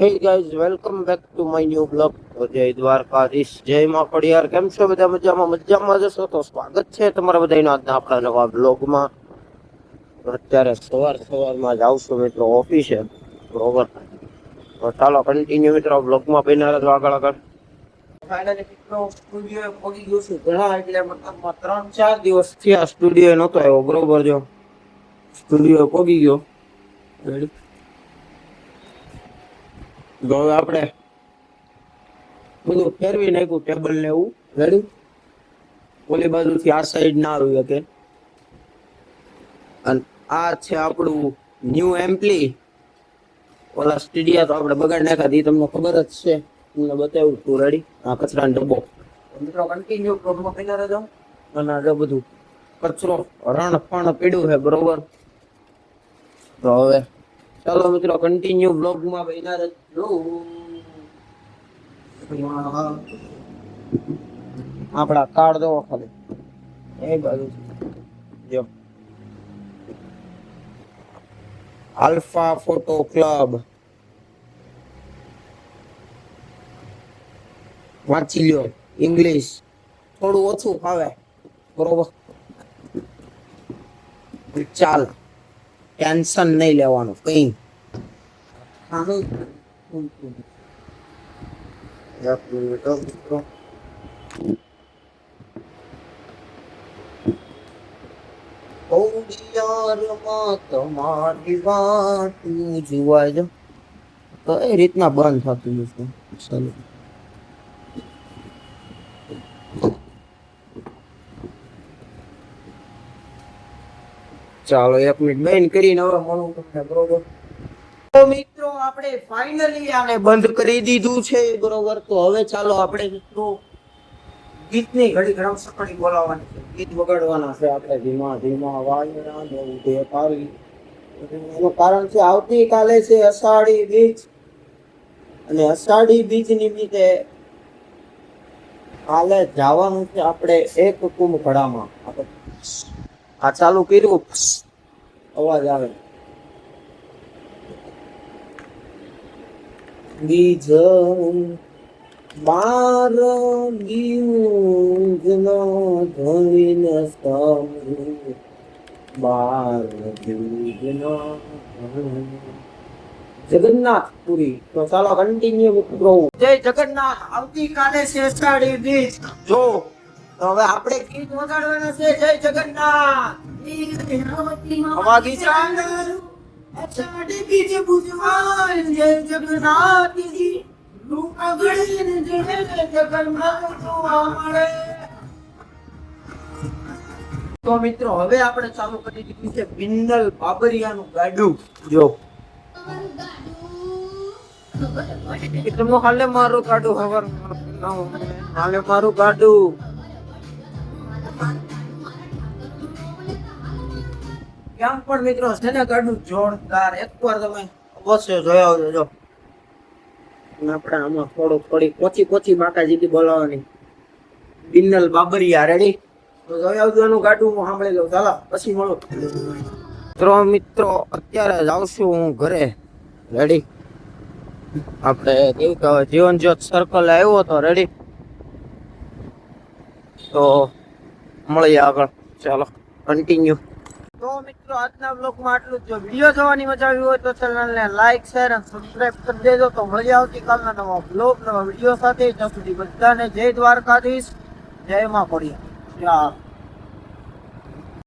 Hey guys, welcome back to my new vlog. તો જય દ્વારકાધીશ, જય માં ખોડિયાર. કેમ છો બધા? મજામાં જશો તો સ્વાગત છે તમારા બધાનું આજના આપણા નવા બ્લોગમાં. અત્યારે સવારમાં જ આવશું મિત્રો ઓફિસે, બરોબર. તો ચાલો કન્ટિન્યુ મિત્રો બ્લોગમાં બન્યા રહેજો આગળ. ફાઇનલી મિત્રો સ્ટુડિયો પહોંચી ગયો છું ઘણા, એટલે મતલબમાં 3-4 દિવસ થયા સ્ટુડિયો નહોતો આવ્યો, બરોબર. જો સ્ટુડિયો પહોંચી ગયો. રેડી. તો હવે આપણે બધું ફેરવી નાખ્યું, ટેબલ ને એવું. રેડી. ઓલી બાજુથી આ સાઈડ ના આવી શકે. અને આ છે આપણું ન્યુ એમ્પ્લી. ઓલા સ્ટુડિયો તો આપણે બગાડ નાખ્યા હતી, તમને ખબર જ છે, તમને બતાવ્યું તું. રેડી. આ કચરાનો ડબ્બો. મિત્રો કન્ટિન્યુ પ્રોગ્રામ કરી રહેજો. અને આ બધું કચરો રણ પણ પીડ્યું છે, બરોબર. તો હવે ચાલો મિત્રો કન્ટિન્યુ બ્લોગમાં બન્યા રહેજો. આપણા કાર્ડ દો ખાલી એ બાજુ જો આલ્ફા ફોટો ક્લબ વાંચી લ્યો. ઇંગ્લિશ થોડું ઓછું ફાવે, બરોબર. ચાલ, ટેન્શન નહીં લેવાનું કઈ. તમારી વાત જોવા જો કઈ રીતના બંધ થતું છે. ચાલો ચાલો 1 મિનિટ બેન કરીને હવે મળું તમને, બરોબર. તો મિત્રો આપણે ફાઇનલી આને બંધ કરી દીધું છે, બરોબર. તો હવે ચાલો આપણે મિત્રો ગીતની ઘડી ઘણા સકડી બોલાવવાની છે, ગીત વગાડવાના છે આપણે ધીમા ધીમા વાયરા ને ઉધે પાવી. એનું કારણ છે આવતીકાલે છે અષાઢી બીજ, અને અષાઢી બીજ નિમિત્તે કાલે જવાનું છે આપણે એક કુંભ ઘડામાં. આ ચાલુ કર્યું, અવાજ આવે. બીજ બાર બીજનો ધણીને સાંભળું, બાર બીજનો જગન્નાથપુરી. તો ચાલો કન્ટિન્યુ કરો. જય જગન્નાથ. આવતીકાલે છે અષાઢી બીજ. જો હવે આપણે ગીત વગાડવાના છે, જય જગન્નાથ. અષાઢી બીજ પૂજવાય જય જગન્નાથજી. તો મિત્રો હવે આપણે ચાલુ કરી દીધું છે બિન્નલ બાબરિયાનું ગાડું. જો તમને હાલે મારું ગાડું ખબર, હાલે મારું ગાડું. કેમ પણ મિત્રો છે ને ગાડું જોરદાર. એકવાર તમે અવશ્ય જોયા આવજો. જો આપણે આમાં થોડી પોચી માતાજી બોલાવવાની, બિન્નલ બાબરિયા. રેડી. તો જોઈ આવજો એનું ગાડું, હું સાંભળી લઉં. ચાલો પછી મળો. તો મિત્રો અત્યારે જ આવશું હું ઘરે. રેડી. આપણે કેવું કહેવાય, જીવન જ્યોત સર્કલ આવ્યો હતો. રેડી. તો મળીએ આગળ. ચાલો કન્ટિન્યુ. તો મિત્રો આજના બ્લોગમાં આટલું જ. જો વિડીયો જોવાની મજા આવી હોય તો ચેનલને લાઈક, શેર અને સબસ્ક્રાઇબ કરી દેજો. તો મળી આવતીકાલના નવા બ્લોગ, નવા વિડીયો સાથે. ત્યાં સુધી બધાને જય દ્વારકાધીશ, જય માં ખોડિયાર.